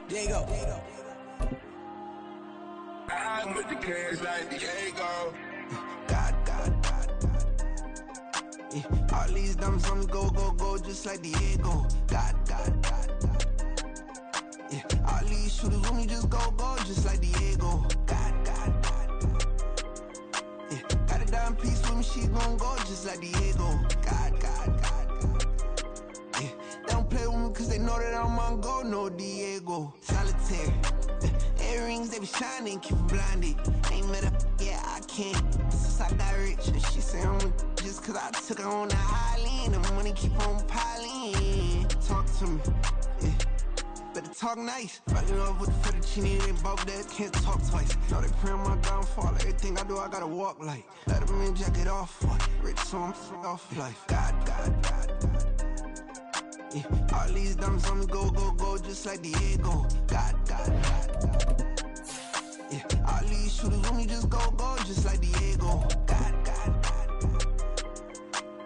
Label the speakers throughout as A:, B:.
A: Diego.
B: I'm with the cash like Diego.
A: God. Yeah. All these diamonds on me go, just like Diego. God. Yeah. All these shooters with me just go, just like Diego. God. Yeah. Got a dime piece with me, she gon' go just like Diego. God. Yeah. They don't play with me cause they know that I'm on go, no Diego. Solitaire. Earrings, they be shining, keep them blinded. Ain't met up, yeah, I can't. Since I got rich, and she say I'm just cause I took her on the island. The money keep on piling. Talk to me, yeah. Better talk nice. Fucking up with the fettuccine, they both that can't talk twice. Know they pray on my downfall. Everything I do, I gotta walk like. Let them in, jacket off. Rich, so I'm off life. God. Yeah. All these diamonds on me go, just like Diego. God. Yeah. All these shooters with me just go, just like Diego. God.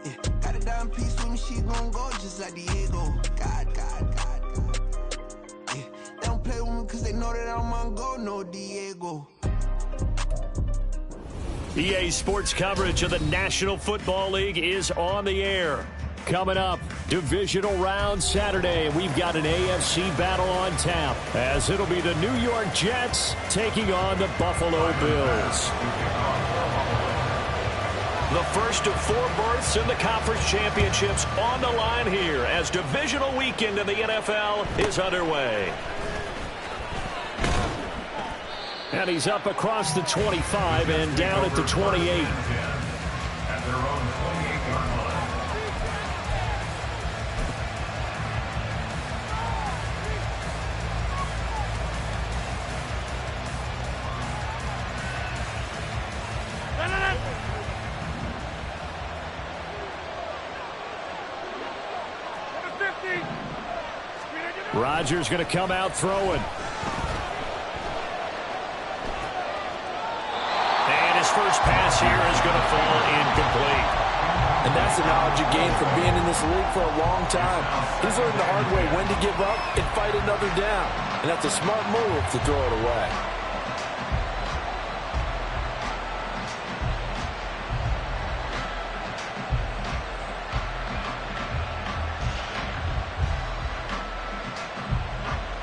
A: Yeah. Got a dime piece with me, she gon' go just like Diego. God. Yeah. They don't play with me cause they know that I'm on go, no Diego.
C: EA Sports coverage of the National Football League is on the air. Coming up, divisional round Saturday. We've got an AFC battle on tap as it'll be the New York Jets taking on the Buffalo Bills. The first of 4 berths in the conference championships on the line here as divisional weekend in the NFL is underway. And he's up across the 25 and down at the 28. Rodgers going to come out throwing. And his first pass here is going to fall incomplete.
D: And that's the knowledge you gain from being in this league for a long time. He's learned the hard way when to give up and fight another down. And that's a smart move to throw it away.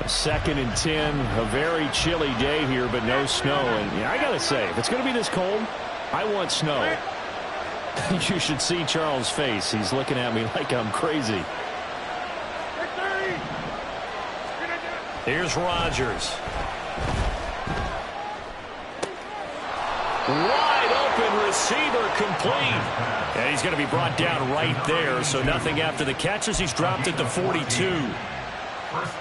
C: Second and 10, a very chilly day here, but no snow. And yeah, I got to say, if it's going to be this cold, I want snow. You should see Charles' face. He's looking at me like I'm crazy. Here's Rodgers. Wide open receiver complete. And he's going to be brought down right there, so nothing after the catches. He's dropped at the 42.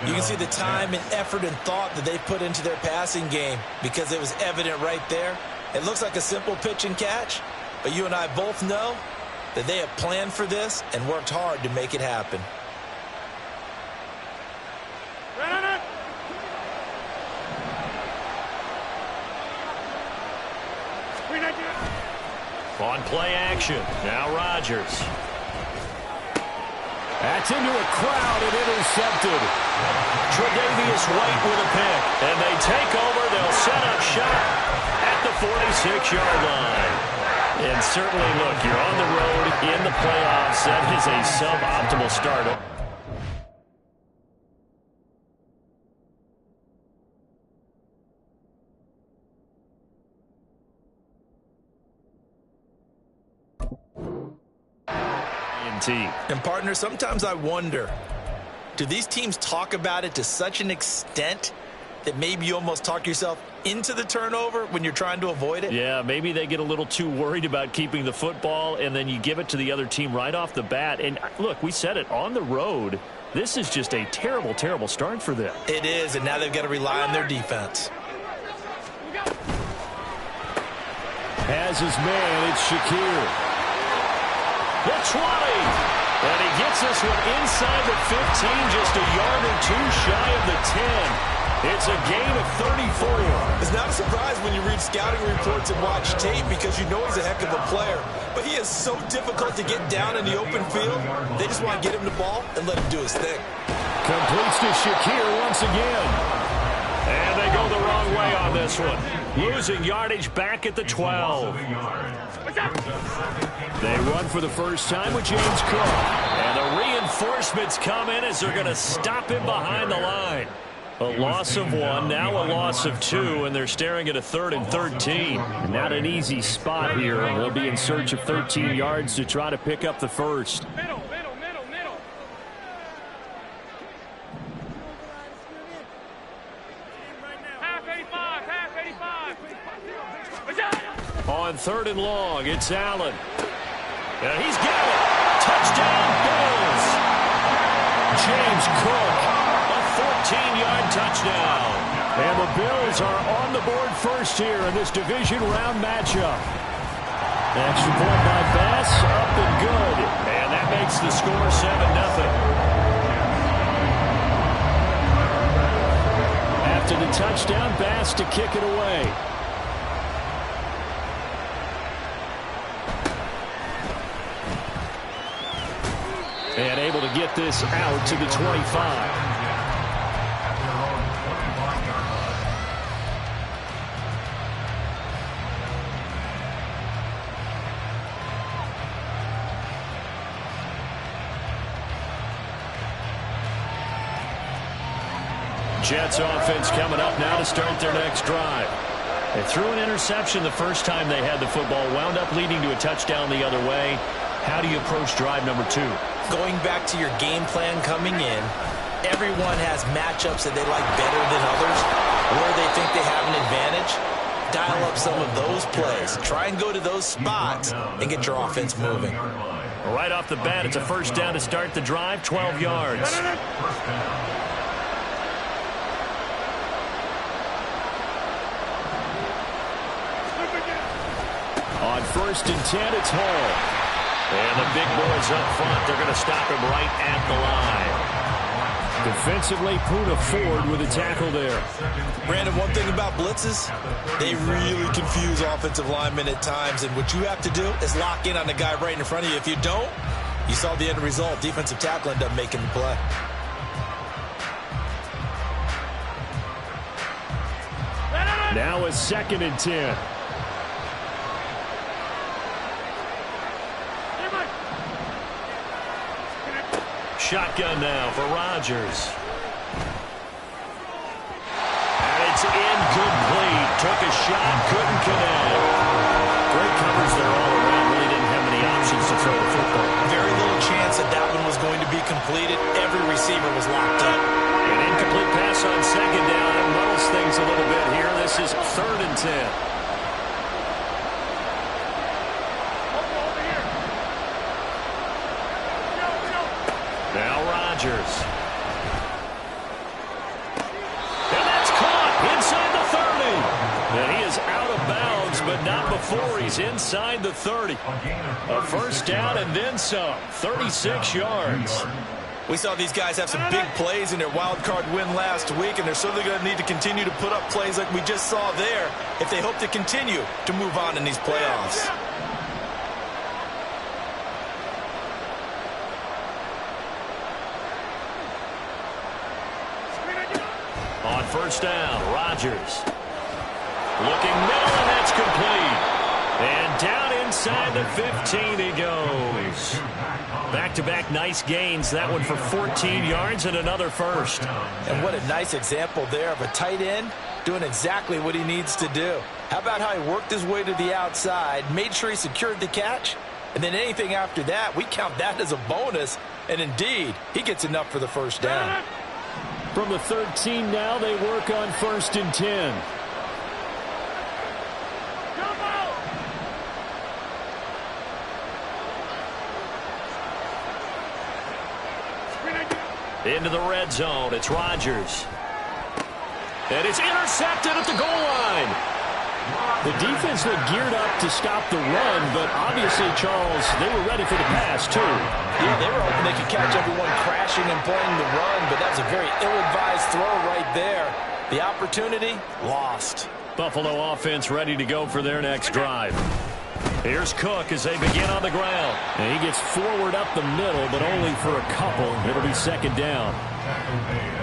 E: You can see the time and effort and thought that they put into their passing game because it was evident right there. It looks like a simple pitch and catch, but you and I both know that they have planned for this and worked hard to make it happen.
C: On play action, now Rodgers. That's into a crowd and intercepted. Tre'Davious White with a pick. And they take over. They'll set up shop at the 46-yard line. And certainly, look, you're on the road in the playoffs. That is a suboptimal start.
E: And partner, sometimes I wonder, do these teams talk about it to such an extent that maybe you almost talk yourself into the turnover when you're trying to avoid it?
C: Yeah, maybe they get a little too worried about keeping the football, and then you give it to the other team right off the bat. And look, we said it, on the road, this is just a terrible, terrible start for them.
E: It is, and now they've got to rely on their defense.
C: Has his man, it's Shakir. The 20, and he gets this one inside the 15, just a yard or two shy of the 10. It's a gain of 34.
E: It's not a surprise when you read scouting reports and watch tape because you know he's a heck of a player. But he is so difficult to get down in the open field. They just want to get him the ball and let him do his thing.
C: Completes to Shakir once again. And they go the wrong way on this one. Losing yardage back at the 12. They run for the first time with James Cook. And the reinforcements come in as they're going to stop him behind the line. A loss of 1, now a loss of 2, and they're staring at a 3rd and 13. Not an easy spot here. They'll be in search of 13 yards to try to pick up the first.
F: Middle. Half 85.
C: On 3rd and long, it's Allen. And he's got it. Touchdown, Bills. James Cook, a 14-yard touchdown. And the Bills are on the board first here in this division round matchup. Extra point by Bass, up and good. And that makes the score 7-0. After the touchdown, Bass to kick it away. And able to get this out to the 25. Jets offense coming up now to start their next drive. They threw an interception the first time they had the football, wound up leading to a touchdown the other way. How do you approach drive number 2?
E: Going back to your game plan coming in, everyone has matchups that they like better than others, where they think they have an advantage. Dial up some of those plays. Try and go to those spots and get your offense moving.
C: Right off the bat, it's a first down to start the drive, 12 yards. On 1st and 10, it's Hall. And the big boys up front, they're going to stop him right at the line. Defensively, Puna Ford with a tackle there.
E: Brandon, one thing about blitzes, they really confuse offensive linemen at times. And what you have to do is lock in on the guy right in front of you. If you don't, you saw the end result. Defensive tackle ended up making the play.
C: Now a 2nd and 10. Shotgun now for Rodgers. And it's incomplete. Took a shot, couldn't connect. Great covers there all around. Really didn't have many options to throw the football.
E: Very little chance that that one was going to be completed. Every receiver was locked up.
C: An incomplete pass on 2nd down. That muddles things a little bit here. This is 3rd and 10. And that's caught inside the 30. And he is out of bounds, but not before he's inside the 30. A first down and then some. 36 yards.
E: We saw these guys have some big plays in their wild card win last week, and they're certainly going to need to continue to put up plays like we just saw there if they hope to continue to move on in these playoffs.
C: On first down, Rodgers. Looking middle, and that's complete. And down inside the 15 he goes. Back-to-back nice gains. That one for 14 yards and another first.
E: And what a nice example there of a tight end doing exactly what he needs to do. How about how he worked his way to the outside, made sure he secured the catch, and then anything after that, we count that as a bonus. And indeed, he gets enough for the first down.
C: From the 13 now, they work on 1st and 10. Into the red zone, it's Rodgers. And it's intercepted at the goal line. The defense looked geared up to stop the run, but obviously, Charles, they were ready for the pass, too.
E: Yeah, they were hoping they could catch everyone crashing and playing the run, but that was a very ill-advised throw right there. The opportunity lost.
C: Buffalo offense ready to go for their next drive. Here's Cook as they begin on the ground. And he gets forward up the middle, but only for a couple. It'll be second down.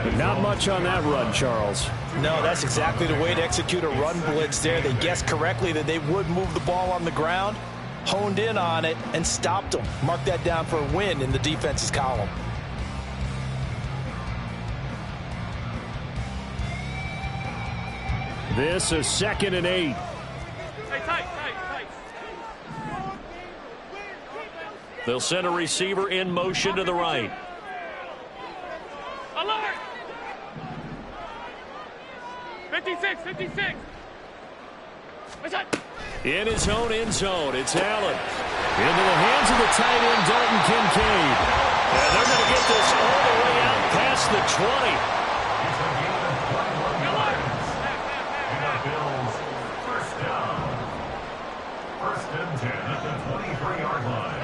C: But not much on that run, Charles.
E: No, that's exactly the way to execute a run blitz there. They guessed correctly that they would move the ball on the ground, honed in on it, and stopped them. Mark that down for a win in the defense's column.
C: This is 2nd and 8.
F: Tight.
C: They'll send a receiver in motion to the right.
F: Alert! 56.
C: In his own end zone, it's Allen. Into the hands of the tight end, Dalton Kincaid. And they're going to get this all the way out past the 20.
G: Bills, first down. 1st and 10 at the 23-yard line.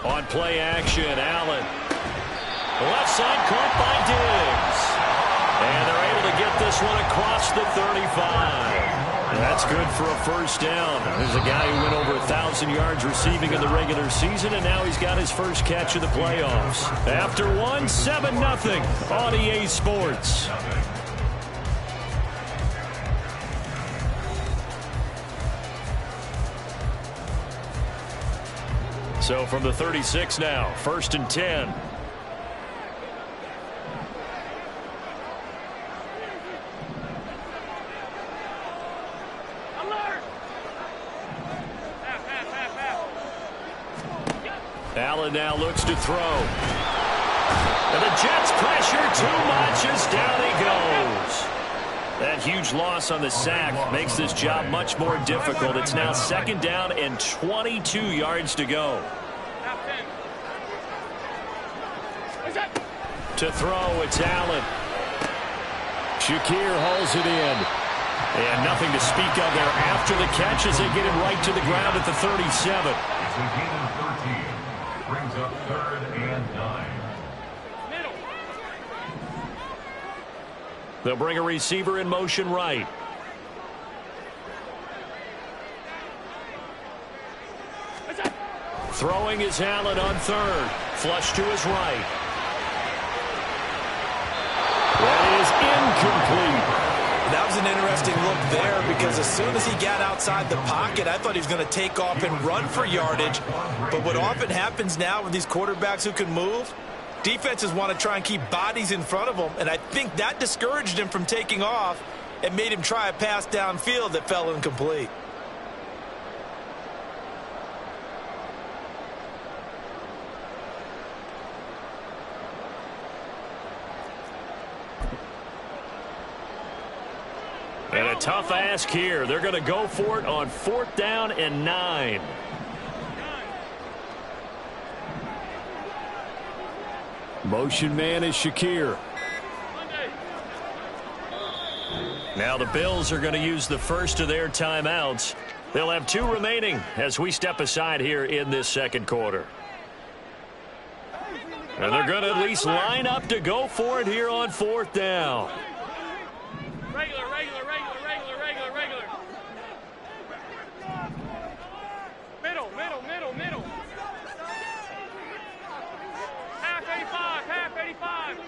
C: On play action, Allen. Left side caught by Diggs. And they're able to get this one across the 35. That's good for a first down. There's a guy who went over 1,000 yards receiving in the regular season, and now he's got his first catch of the playoffs. After one, 7-0 on EA Sports. So from the 36 now, 1st and 10. Allen now looks to throw. And the Jets pressure too much as down he goes. That huge loss on the sack makes this job much more difficult. It's now 2nd down and 22 yards to go. To throw, it's Allen. Shakir hauls it in. And nothing to speak of there after the catch as they get it right to the ground at the 37.
G: It's a gain of 13. Brings up 3rd and 9.
C: They'll bring a receiver in motion right. Throwing is Allen on 3rd. Flush to his right. That is incomplete.
E: That was an interesting look there because as soon as he got outside the pocket, I thought he was going to take off and run for yardage. But what often happens now with these quarterbacks who can move, defenses want to try and keep bodies in front of them, and I think that discouraged him from taking off and made him try a pass downfield that fell incomplete.
C: And a tough ask here. They're going to go for it on 4th down and 9. Motion man is Shakir. Now the Bills are going to use the first of their timeouts. They'll have 2 remaining as we step aside here in this 2nd quarter. And they're going to at least line up to go for it here on 4th down.
F: Regular. Middle. Half 85.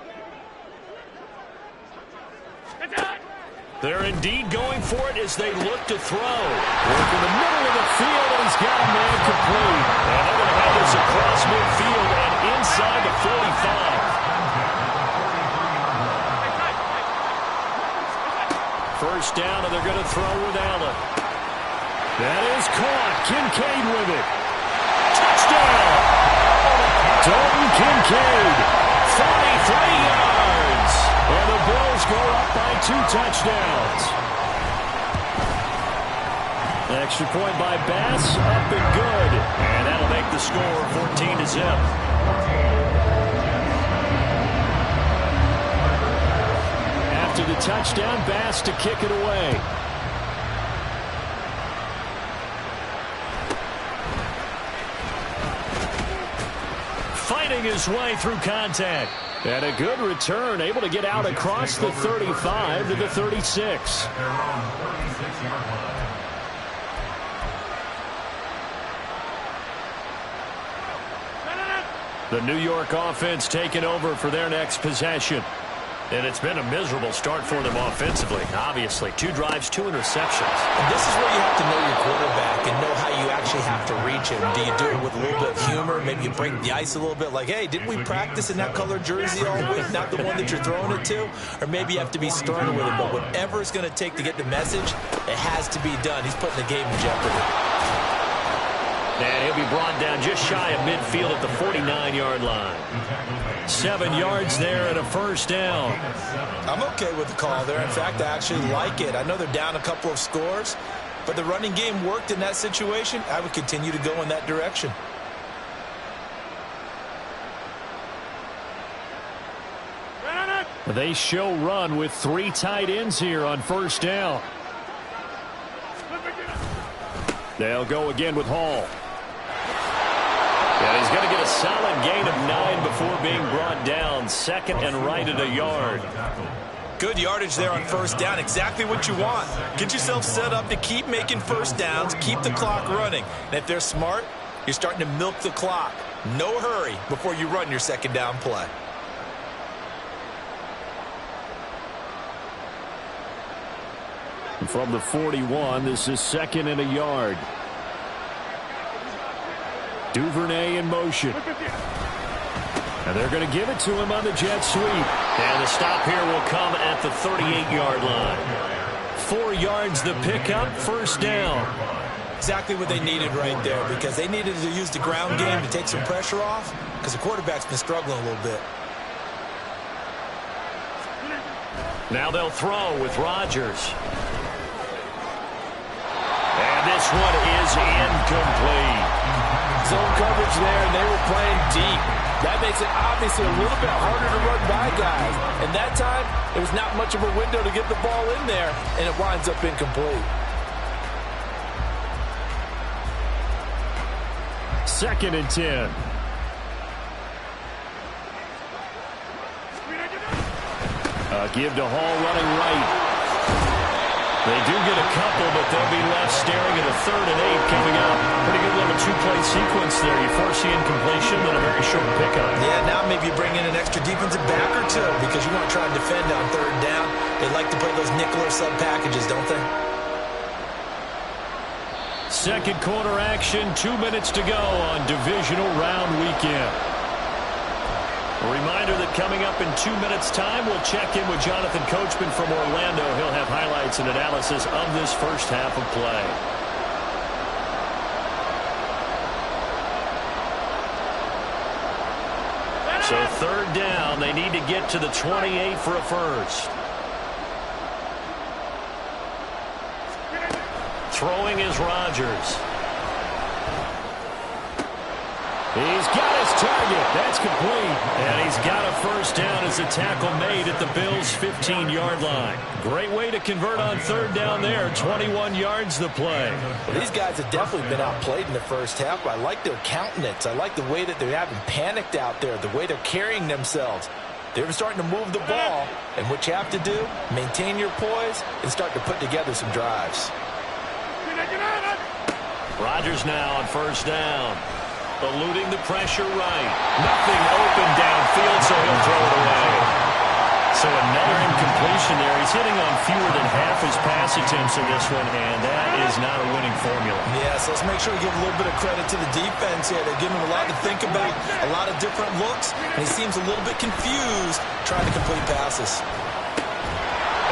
C: They're indeed going for it as they look to throw. Work in the middle of the field, and he's got a man complete. And they're going to have this across midfield and inside the 45. First down, and they're going to throw with Allen. That is caught. Kincaid with it. Touchdown! Dalton Kincaid, 43 yards. And the Bills go up by 2 touchdowns. Extra point by Bass, up and good. And that'll make the score 14-0. After the touchdown, Bass to kick it away. Fighting his way through contact. And a good return, able to get out across the 35 to the 36.
G: Their own 36-yard line.
C: The New York offense taking over for their next possession. And it's been a miserable start for them offensively, obviously. 2 drives, 2 interceptions.
E: And this is where you have to know your quarterback and know how you actually have to reach him. Do you do it with a little bit of humor? Maybe you break the ice a little bit like, hey, didn't we practice in that color jersey all week, not the one that you're throwing it to? Or maybe you have to be stern with him. But whatever it's going to take to get the message, it has to be done. He's putting the game in jeopardy.
C: And he'll be brought down just shy of midfield at the 49-yard line. 7 yards there and a first down.
E: I'm okay with the call there. In fact, I actually like it. I know they're down a couple of scores, but the running game worked in that situation. I would continue to go in that direction.
C: They show run with 3 tight ends here on first down. They'll go again with Hall. And he's going to get a solid gain of 9 before being brought down. Second and right at a yard.
E: Good yardage there on first down. Exactly what you want. Get yourself set up to keep making first downs, keep the clock running. And if they're smart, you're starting to milk the clock. No hurry before you run your second down play.
C: From the 41, this is second and a yard. Duvernay in motion. And they're going to give it to him on the jet sweep. And the stop here will come at the 38-yard line. 4 yards the pickup, first down.
E: Exactly what they needed right there, because they needed to use the ground game to take some pressure off, because the quarterback's been struggling a little bit.
C: Now they'll throw with Rodgers. And this one is incomplete.
D: Zone coverage there, and they were playing deep. That makes it obviously a little bit harder to run by guys. And that time, there was not much of a window to get the ball in there, and it winds up incomplete.
C: Second and 10. Give to Hall running right. They do get a couple, but they'll be left staring at a 3rd and 8 coming up. Pretty good little 2-play sequence there. You force the incompletion, then a very short pickup.
E: Yeah, now maybe you bring in an extra defensive back or 2 because you want to try and defend on 3rd down. They like to play those nickel or sub packages, don't they?
C: Second quarter action, 2 minutes to go on divisional round weekend. A reminder that coming up in 2 minutes' time, we'll check in with Jonathan Coachman from Orlando. He'll have highlights and analysis of this first half of play. So 3rd down, they need to get to the 28 for a first. Throwing is Rodgers. He's got his target. That's complete. And he's got a first down as a tackle made at the Bills' 15-yard line. Great way to convert on 3rd down there. 21 yards the play.
E: Well, these guys have definitely been outplayed in the first half, but I like their countenance. I like the way that they haven't panicked out there, the way they're carrying themselves. They're starting to move the ball, and what you have to do, maintain your poise and start to put together some drives.
C: Rodgers now on first down. Eluding the pressure right. Nothing open downfield, so he'll throw it away. So another incompletion there. He's hitting on fewer than half his pass attempts in this one, and that is not a winning formula.
E: Yeah, so let's make sure we give a little bit of credit to the defense here. They're giving him a lot to think about, a lot of different looks, and he seems a little bit confused trying to complete passes.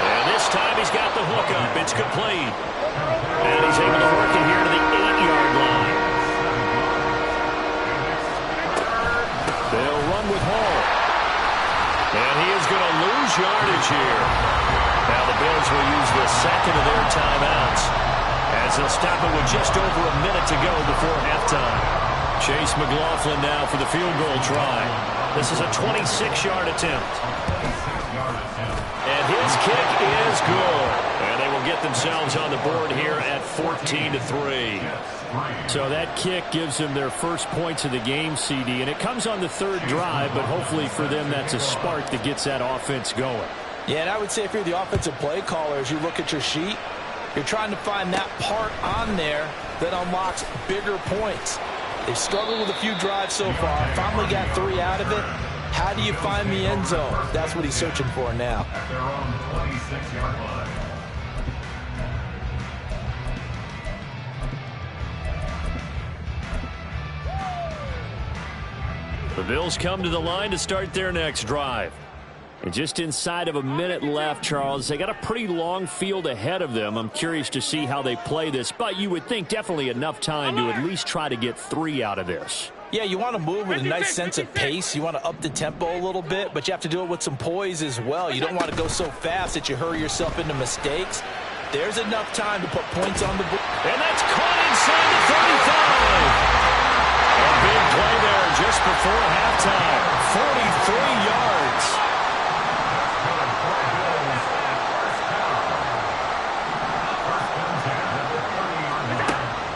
C: And this time he's got the hook up. It's complete. And he's able to work it here to the 8-yard line. They'll run with Hall. And he is going to lose yardage here. Now the Bills will use the second of their timeouts as they'll stop it with just over a minute to go before halftime. Chase McLaughlin now for the field goal try. This is a 26-yard attempt. And his kick is good. And they will get themselves on the board here at 14-3.
H: So that kick gives them their first points of the game, CD. And it comes on the third drive, but hopefully for them that's a spark that gets that offense going.
E: Yeah, and I would say if you're the offensive play caller, as you look at your sheet, you're trying to find that part on there that unlocks bigger points. They've struggled with a few drives so far. Finally got 3 out of it. How do you find the end zone? That's what he's searching for now.
G: At their own 26-yard line.
H: The Bills come to the line to start their next drive. And just inside of a minute left, Charles, they got a pretty long field ahead of them. I'm curious to see how they play this, but you would think definitely enough time to at least try to get 3 out of this.
E: Yeah, you want to move with a nice sense of pace. You want to up the tempo a little bit, but you have to do it with some poise as well. You don't want to go so fast that you hurry yourself into mistakes. There's enough time to put points on the board.
C: And that's caught inside the 35. A big play there just before halftime. 43 yards.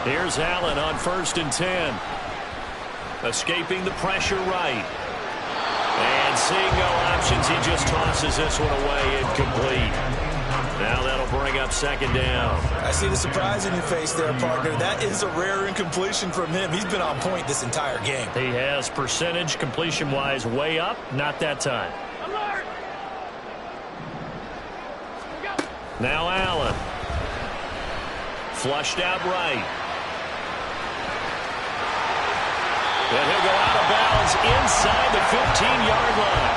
C: Here's Allen on 1st and 10. Escaping the pressure right. And seeing no options, he just tosses this one away incomplete. Now that'll bring up 2nd down.
E: I see the surprise in your face there, partner. That is a rare incompletion from him. He's been on point this entire game.
C: He has percentage completion-wise way up. Not that time.
F: Alert!
C: Now Allen. Flushed out right. And he'll go out of bounds inside the 15-yard line.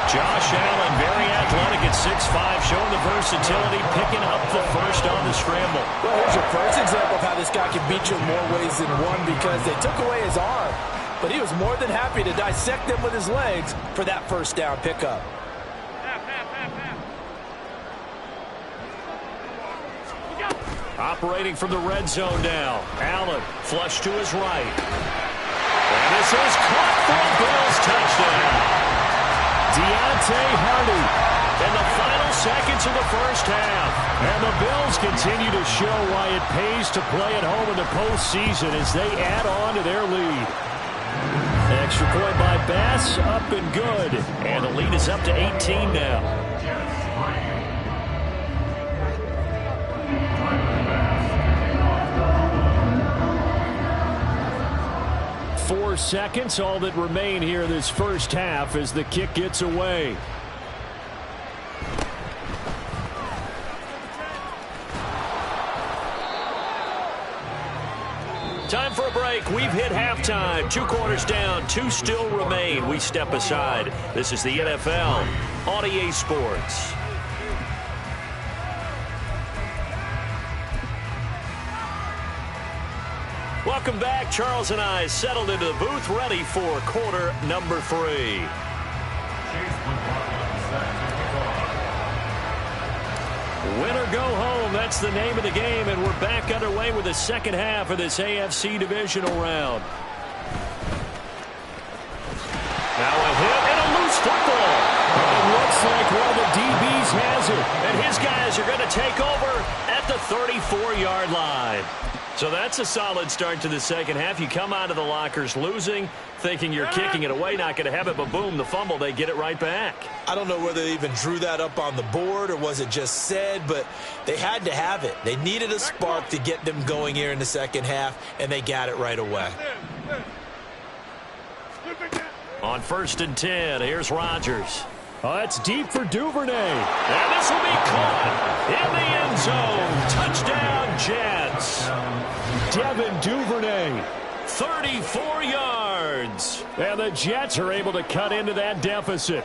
C: Josh Allen, very athletic at 6'5", showing the versatility, picking up the first on the scramble.
E: Well, here's your first example of how this guy can beat you in more ways than one, because they took away his arm, but he was more than happy to dissect them with his legs for that first down pickup.
C: Operating from the red zone now. Allen, flush to his right. And this is caught for a Bills touchdown. Deontay Hardy in the final seconds of the first half. And the Bills continue to show why it pays to play at home in the postseason as they add on to their lead. Extra point by Bass, up and good. And the lead is up to 18 now. 4 seconds, all that remain here this first half as the kick gets away. Time for a break. We've hit halftime. 2 quarters down, 2 still remain. We step aside. This is the NFL on EA Sports. Welcome back. Charles and I settled into the booth, ready for quarter number 3. Win or go home, that's the name of the game, and we're back underway with the second half of this AFC divisional round. Now a hit and a loose football. It looks like one of the DBs has it, and his guys are going to take over at the 34-yard line. So that's a solid start to the second half. You come out of the lockers losing, thinking you're kicking it away, not going to have it, but boom, the fumble, they get it right back.
E: I don't know whether they even drew that up on the board or was it just said, but they had to have it. They needed a spark to get them going here in the second half, and they got it right away.
C: On 1st and 10, here's Rodgers. Oh, that's deep for Duvernay. And this will be caught in the end zone. Touchdown, Jets. Devin Duvernay, 34 yards. And the Jets are able to cut into that deficit.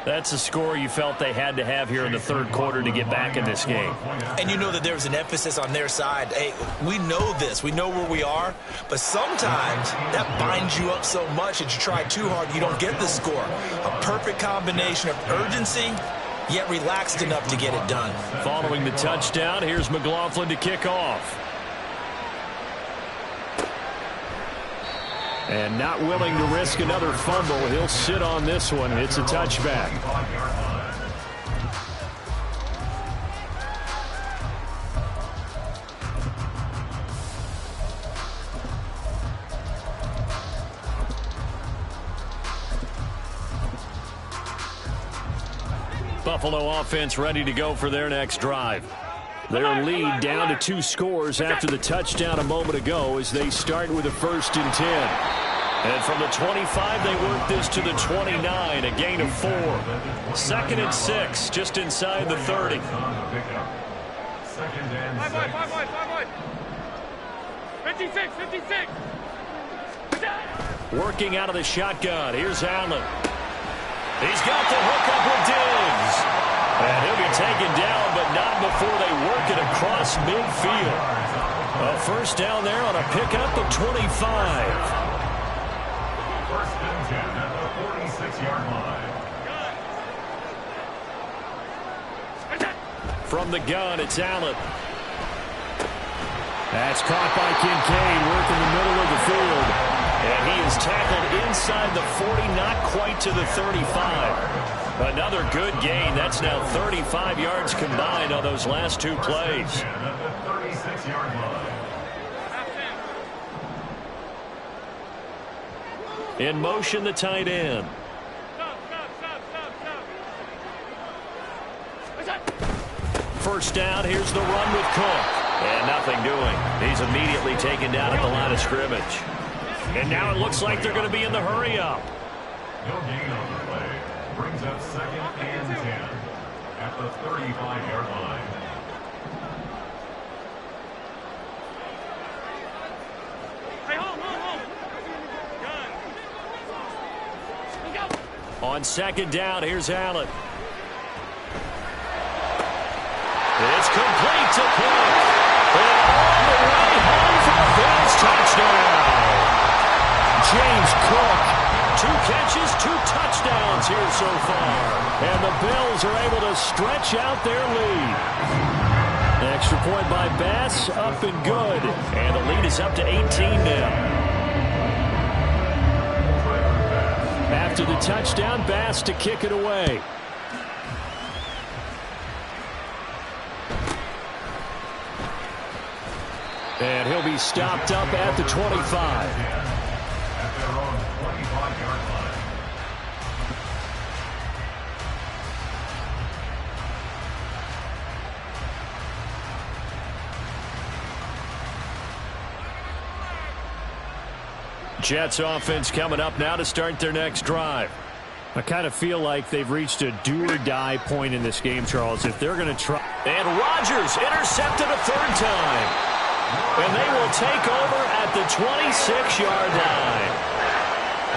C: That's a score you felt they had to have here in the third quarter to get back in this game.
E: And you know that there's an emphasis on their side. Hey, we know this. We know where we are. But sometimes that binds you up so much that you try too hard, you don't get the score. A perfect combination of urgency, yet relaxed enough to get it done.
C: Following the touchdown, here's McLaughlin to kick off.
H: And not willing to risk another fumble. He'll sit on this one. It's a touchback. Buffalo offense ready to go for their next drive. Their lead down to 2 scores after the touchdown a moment ago as they start with a 1st and 10. And from the 25, they work this to the 29, a gain of 4. 2nd and 6, just inside the 30.
F: 5 wide. 56.
H: Working out of the shotgun. Here's Allen. He's got the hook up with Diggs. And he'll be taken down, but not before they work it across midfield. A 1st down there on a pickup of 25.
G: 1st and 10 at the 46-yard line.
H: From the gun, it's Allen. That's caught by Kincaid, working the middle of the field. And he is tackled inside the 40, not quite to the 35. Another good gain. That's now 35 yards combined on those last 2 plays. In motion, the tight end. First down, here's the run with Cook. And nothing doing. He's immediately taken down at the line of scrimmage. And now it looks like they're going to be in the hurry-up.
G: No gain on the play. Brings up 2nd and 10 at the 35-yard line.
F: Hey, hold. Gun.
H: On 2nd down, here's Allen. It's complete to Cook. And all the way home for the Bills touchdown. James Cook, 2 catches, 2 touchdowns here so far. And the Bills are able to stretch out their lead. Extra point by Bass, up and good. And the lead is up to 18 now. After the touchdown, Bass to kick it away. And he'll be stopped up at the 25.
G: At their own 25-yard line.
H: Jets offense coming up now to start their next drive. I kind of feel like they've reached a do-or-die point in this game, Charles. If they're going to try. And Rodgers intercepted a 3rd time. And they will take over at the 26-yard line.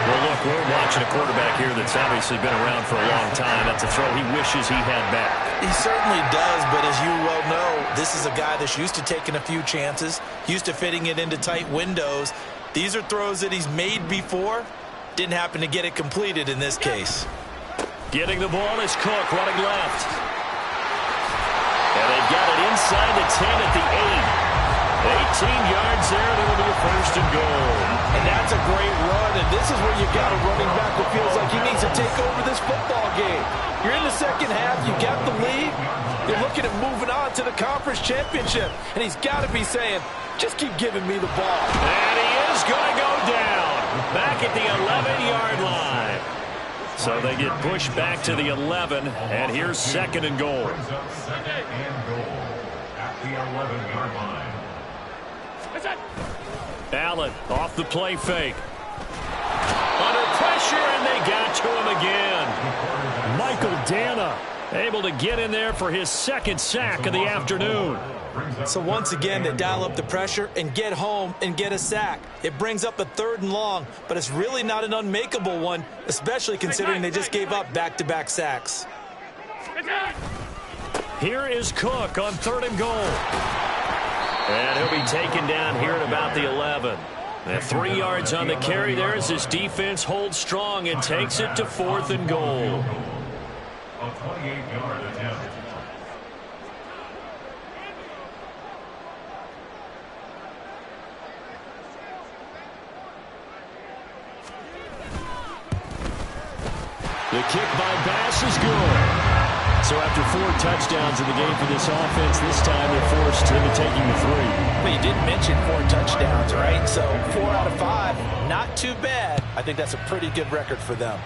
H: Well, look, we're watching a quarterback here that's obviously been around for a long time. That's a throw he wishes he had back.
E: He certainly does, but as you well know, this is a guy that's used to taking a few chances, used to fitting it into tight windows. These are throws that he's made before. Didn't happen to get it completed in this case.
H: Getting the ball is Cook running left. And they've got it inside the 10 at the 8. 18 yards there, and it'll be a 1st and goal.
D: And that's a great run, and this is where you got a running back who feels like he needs to take over this football game. You're in the 2nd half, you got the lead, you're looking at moving on to the conference championship, and he's got to be saying, just keep giving me the ball.
H: And he is going to go down, back at the 11-yard line. So they get pushed back to the 11, and here's 2nd and goal.
G: Brings up 2nd and goal at the 11-yard line.
H: Allen off the play fake. Under pressure, and they got to him again. Michael Dana able to get in there for his 2nd sack of the afternoon.
E: So once again, they dial up the pressure and get home and get a sack. It brings up a 3rd and long, but it's really not an unmakeable one, especially considering they just gave up back-to-back sacks.
H: Here is Cook on 3rd and goal. And he'll be taken down here at about the 11. And 3 yards on the carry there as his defense holds strong and takes it to 4th and goal.
G: A 28-yard attempt.
H: The kick by Bass is good. So after 4 touchdowns in the game for this offense, this time they're forced into taking the 3.
E: Well, you didn't mention 4 touchdowns, right? So 4 out of 5, not too bad. I think that's a pretty good record for them.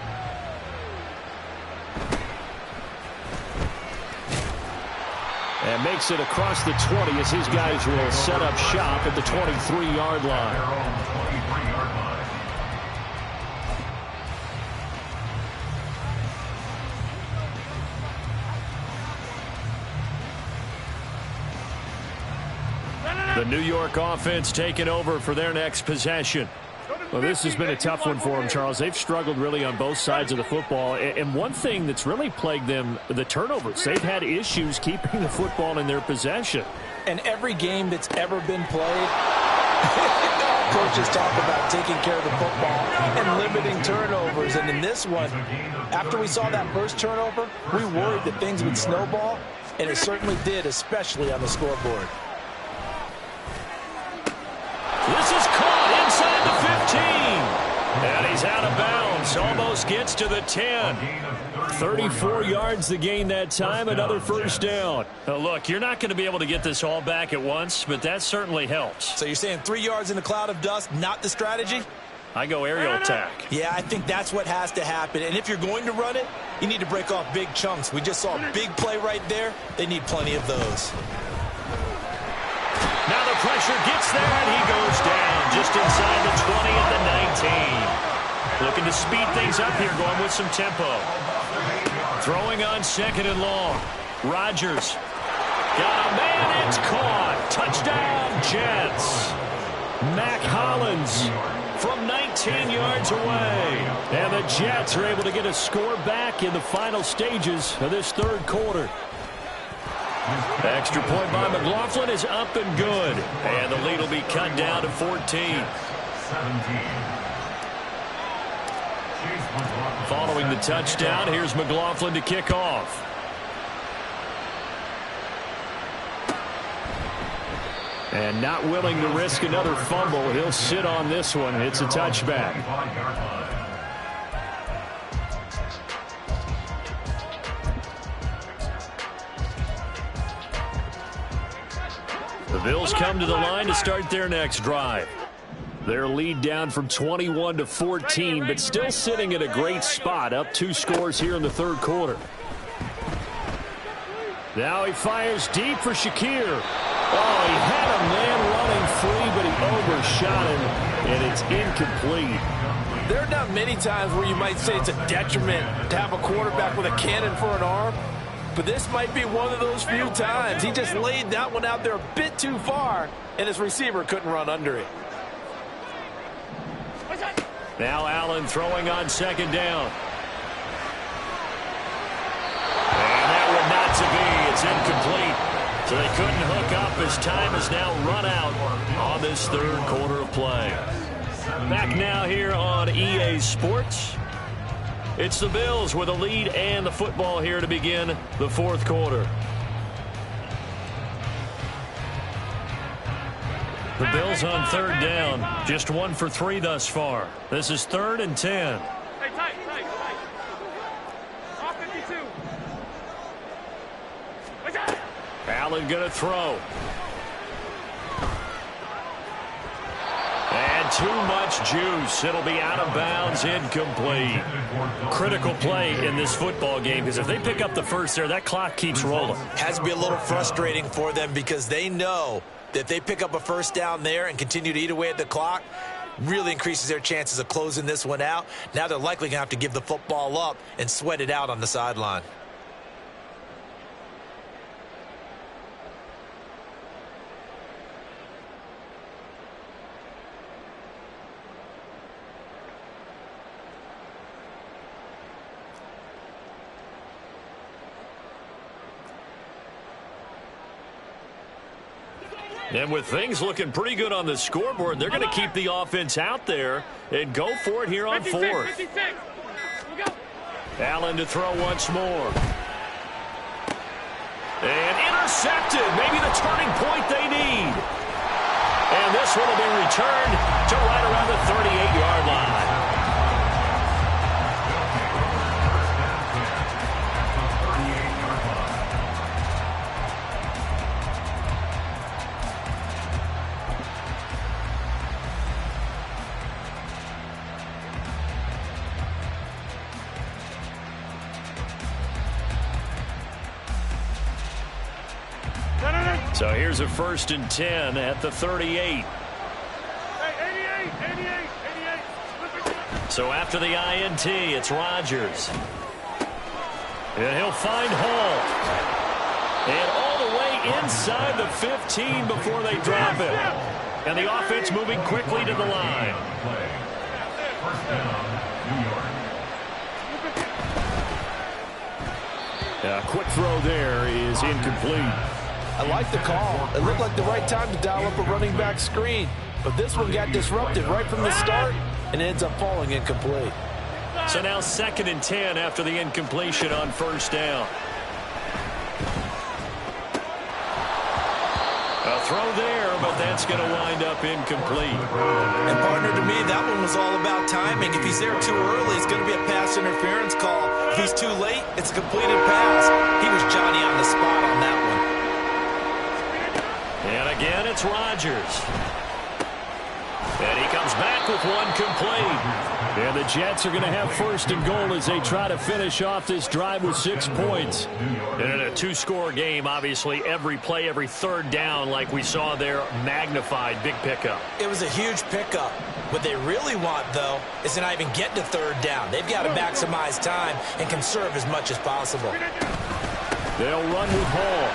H: And makes it across the 20 as his guys will set up shop at the 23-yard line. The New York offense taking over for their next possession. Well, this has been a tough one for them, Charles. They've struggled really on both sides of the football. And one thing that's really plagued them, the turnovers. They've had issues keeping the football in their possession.
E: And every game that's ever been played, coaches talk about taking care of the football and limiting turnovers. And in this one, after we saw that first turnover, we worried that things would snowball, and it certainly did, especially on the scoreboard.
H: This is caught inside the 15. And he's out of bounds. Almost gets to the 10. 34 yards the gain that time. Another first down. Now look, you're not going to be able to get this all back at once, but that certainly helps.
E: So you're saying 3 yards in a cloud of dust, not the strategy?
H: I go aerial attack.
E: Yeah, I think that's what has to happen. And if you're going to run it, you need to break off big chunks. We just saw a big play right there. They need plenty of those.
H: Now the pressure gets there, and he goes down just inside the 20 at the 19. Looking to speed things up here, going with some tempo. Throwing on 2nd and long. Rodgers. Got a man, it's caught. Touchdown, Jets. Mac Hollins from 19 yards away. And the Jets are able to get a score back in the final stages of this 3rd quarter. Extra point by McLaughlin is up and good. And the lead will be cut down to 14.
G: 17.
H: Following the touchdown, here's McLaughlin to kick off. And not willing to risk another fumble. He'll sit on this one. It's a touchback. The Bills come to the line to start their next drive. Their lead down from 21 to 14, but still sitting at a great spot, up 2 scores here in the 3rd quarter. Now he fires deep for Shakir. Oh, he had a man running free, but he overshot him, and it's incomplete.
D: There are not many times where you might say it's a detriment to have a quarterback with a cannon for an arm, but this might be one of those few times. He just laid that one out there a bit too far, and his receiver couldn't run under it.
H: Now Allen throwing on 2nd down. And that one not to be. It's incomplete. So they couldn't hook up as time has now run out on this 3rd quarter of play. Back now here on EA Sports. It's the Bills with a lead and the football here to begin the 4th quarter. The Bills on 3rd down. Just 1 for 3 thus far. This is 3rd and 10.
F: Hey, tight. Off 52.
H: Allen going to throw. And too much juice. It'll be out of bounds, incomplete. Critical play in this football game, because if they pick up the first there, that clock keeps rolling.
E: Has to be a little frustrating for them because they know that if they pick up a first down there and continue to eat away at the clock, really increases their chances of closing this one out. Now they're likely going to have to give the football up and sweat it out on the sideline.
H: And with things looking pretty good on the scoreboard, they're going to keep the offense out there and go for it here on 4th.
F: 56.
H: Allen to throw once more. And intercepted. Maybe the turning point they need. And this one will be returned to right around the 38-yard line.
C: So here's a 1st and 10 at the 38. So after the INT, it's Rodgers. And he'll find Hall. And all the way inside the 15 before they drop it. And the offense moving quickly to the line.
H: A quick throw there is incomplete.
D: I like the call. It looked like the right time to dial up a running back screen. But this one got disrupted right from the start and ends up falling incomplete.
C: So now 2nd and 10 after the incompletion on 1st down. A throw there, but that's going to wind up incomplete.
E: And partner, to me, that one was all about timing. If he's there too early, it's going to be a pass interference call. If he's too late, it's a completed pass. He was Johnny on the spot on that one.
C: And again, it's Rodgers. And he comes back with one complete.
H: And the Jets are going to have 1st and goal as they try to finish off this drive with 6 points.
C: And in a 2-score game, obviously, every play, every 3rd down, like we saw there, magnified, big pickup.
E: It was a huge pickup. What they really want, though, is to not even get to 3rd down. They've got to maximize time and conserve as much as possible.
H: They'll run with Hall.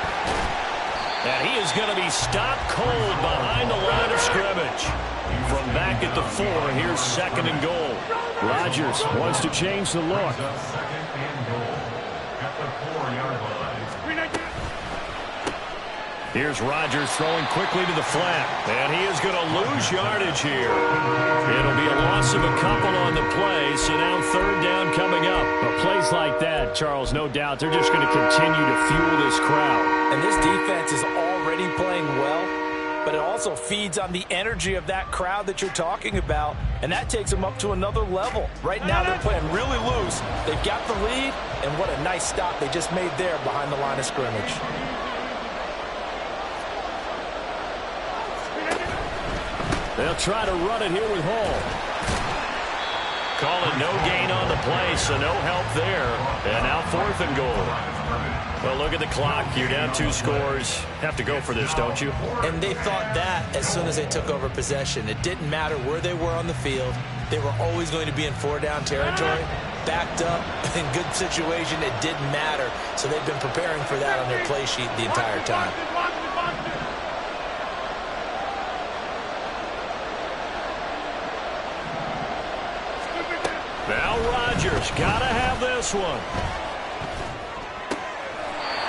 C: And he is going to be stopped cold behind the line of scrimmage. From back at the 4, here's 2nd and goal.
H: Rodgers wants to change the look.
C: Here's Rodgers throwing quickly to the flat. And he is going to lose yardage here. It'll be a loss of a couple on the play, so now 3rd down coming up.
H: But plays like that, Charles, no doubt, they're just going to continue to fuel this crowd.
E: And this defense is already playing well, but it also feeds on the energy of that crowd that you're talking about, and that takes them up to another level. Right now, they're playing really loose. They've got the lead, and what a nice stop they just made there behind the line of scrimmage.
H: They'll try to run it here with Hall.
C: Call it no gain on the play, so no help there. And now 4th and goal. Well, look at the clock. You're down 2 scores. Have to go for this, don't you?
E: And they thought that as soon as they took over possession. It didn't matter where they were on the field. They were always going to be in 4-down territory. Backed up, in good situation, it didn't matter. So they've been preparing for that on their play sheet the entire time.
C: Now Rodgers got to have this one.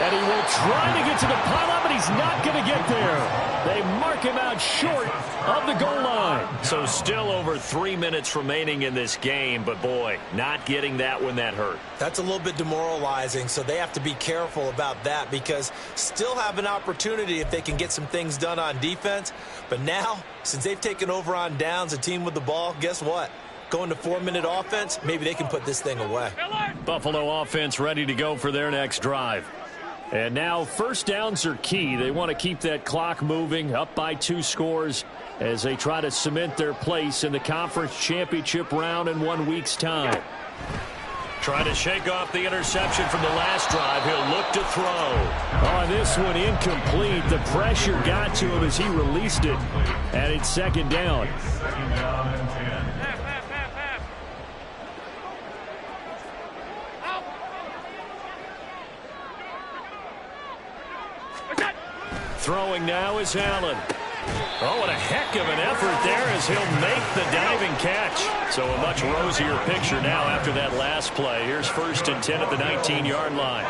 H: And he will try to get to the pylon, but he's not going to get there. They mark him out short of the goal line.
C: So still over 3 minutes remaining in this game, but boy, not getting that when that hurt.
E: That's a little bit demoralizing, so they have to be careful about that because still have an opportunity if they can get some things done on defense. But now, since they've taken over on downs, a team with the ball, guess what? Going to 4-minute offense, maybe they can put this thing away.
H: Buffalo offense ready to go for their next drive. And now 1st downs are key. They want to keep that clock moving, up by 2 scores as they try to cement their place in the conference championship round in 1 week's time.
C: Trying to shake off the interception from the last drive. He'll look to throw.
H: Oh, this one incomplete. The pressure got to him as he released it. And it's 2nd down.
G: 2nd down and 10.
C: Throwing now is Allen. Oh, what a heck of an effort there as he'll make the diving catch. So a much rosier picture now after that last play. Here's 1st and 10 at the 19-yard line.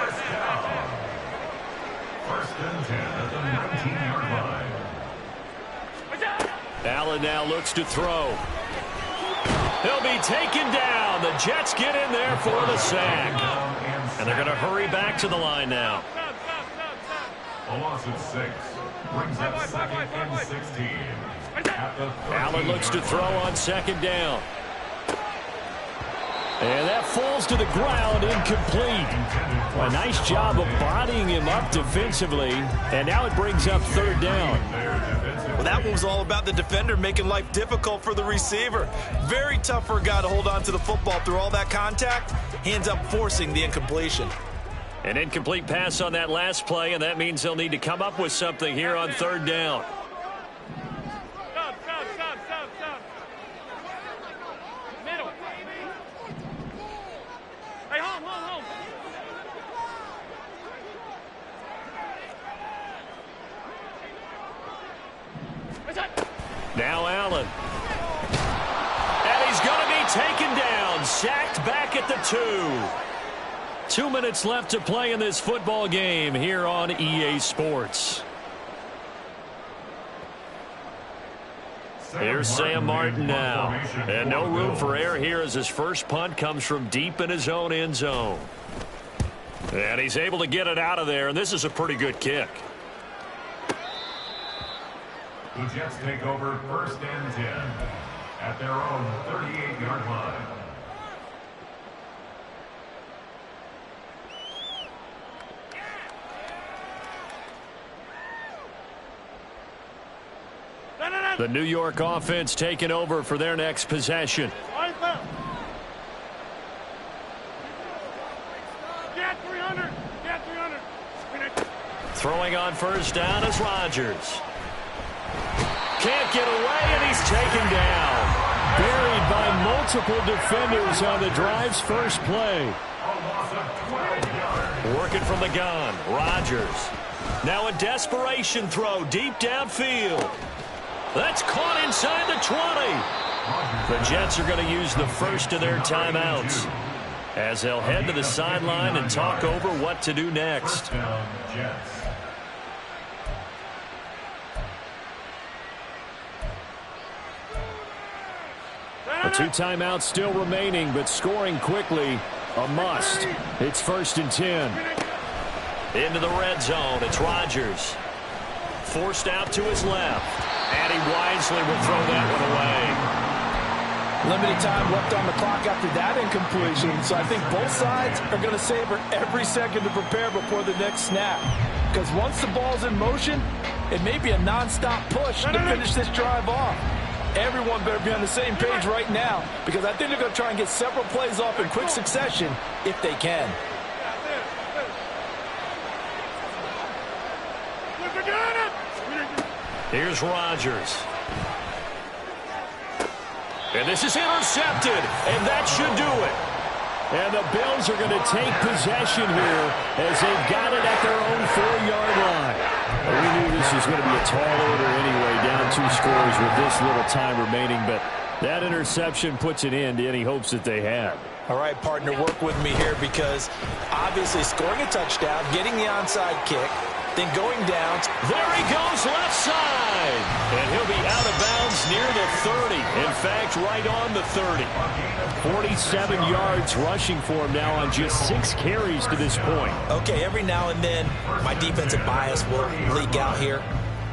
G: 1st and 10 at the 19-yard line.
C: Allen now looks to throw. He'll be taken down. The Jets get in there for the sack. And they're going to hurry back to the line now.
G: A loss of 6 brings up 2nd and 16.
C: Allen looks to throw on 2nd down.
H: And that falls to the ground, incomplete. A nice job of bodying him up defensively. And now it brings up 3rd down.
E: Well, that one was all about the defender making life difficult for the receiver. Very tough for a guy to hold on to the football through all that contact. He ends up forcing the incompletion.
C: An incomplete pass on that last play, and that means they'll need to come up with something here on third down.
F: Stop. Middle. Hey, home.
C: Now Allen. And he's going to be taken down. Sacked back at the 2. 2 minutes left to play in this football game here on EA Sports. Here's Sam Martin now. And no room for error here as his first punt comes from deep in his own end zone. And he's able to get it out of there, and this is a pretty good kick.
G: The Jets take over 1st and 10 at their own 38-yard line.
C: The New York offense taking over for their next possession. Throwing on first down is Rodgers. Can't get away, and he's taken down.
H: Buried by multiple defenders on the drive's first play.
C: Working from the gun, Rodgers. Now a desperation throw deep downfield. That's caught inside the 20. The Jets are going to use the first of their timeouts as they'll head to the sideline and talk over what to do next.
H: A 2 timeouts still remaining, but scoring quickly, a must. It's 1st and 10.
C: Into the red zone, it's Rodgers. Forced out to his left. And he wisely will throw that one away.
D: Limited time left on the clock after that incompletion, so I think both sides are going to savor every second to prepare before the next snap. Because once the ball's in motion, it may be a non-stop push to finish this drive off. Everyone better be on the same page right now, because I think they're going to try and get several plays off in quick succession if they can.
C: Here's Rodgers. And this is intercepted, and that should do it.
H: And the Bills are going to take possession here as they've got it at their own 4-yard line. We knew this was going to be a tall order anyway, down 2 scores with this little time remaining, but that interception puts an end to any hopes that they had.
E: All right, partner, work with me here because obviously scoring a touchdown, getting the onside kick, then going down.
C: There he goes, left side. And he'll be out of bounds near the 30. In fact, right on the 30.
H: 47 yards rushing for him now on just 6 carries to this point.
E: Okay, every now and then my defensive bias will leak out here.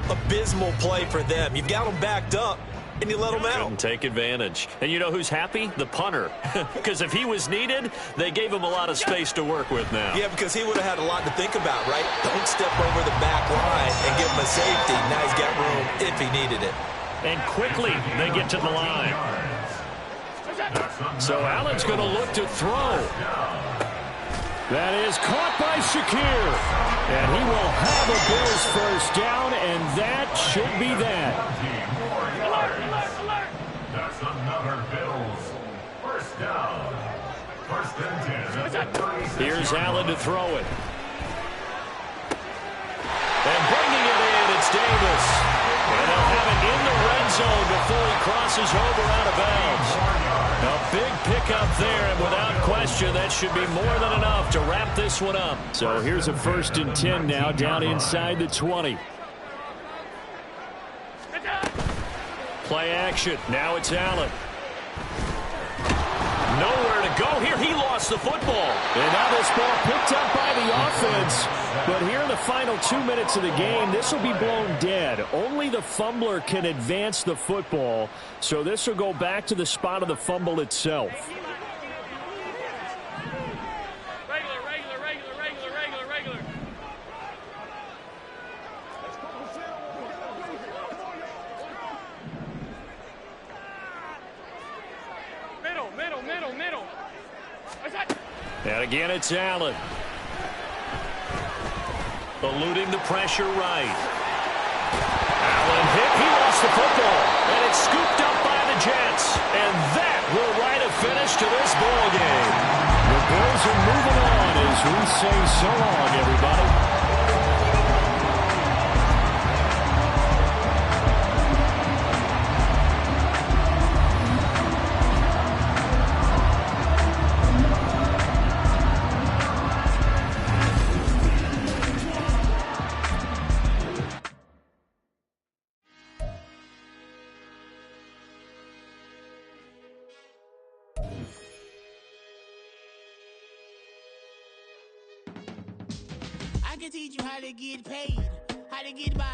E: Abysmal play for them. You've got them backed up, and you let them out.
C: Couldn't take advantage. And you know who's happy? The punter. Because if he was needed, they gave him a lot of space to work with now.
E: Yeah, because he would have had a lot to think about, right? Don't step over the back line and give him a safety. Now he's got room if he needed it.
C: And quickly they get to the line. So Allen's going to look to throw.
H: That is caught by Shakir. And he will have a Bills first down, and that should be that.
G: That's another Bills first down. 1st and 10.
C: Here's Allen to throw it. And bringing it in, it's Davis. And they'll have it in the red zone before he crosses over out of bounds. A big pickup there, and without question, that should be more than enough to wrap this one up.
H: So here's a 1st and 10 now, down inside the 20.
C: Play action. Now it's Allen. Nowhere to go here. He lost the football.
H: And now this ball picked up by the offense. But here in the final 2 minutes of the game, this will be blown dead. Only the fumbler can advance the football. So this will go back to the spot of the fumble itself.
F: Regular. Middle.
C: And again, it's Allen. Eluding the pressure right. Allen hit. He lost the football. And it's scooped up by the Jets. And that will write a finish to this ball game. The Bills are moving on as we say so long, everybody.
A: I can teach you how to get paid, how to get by.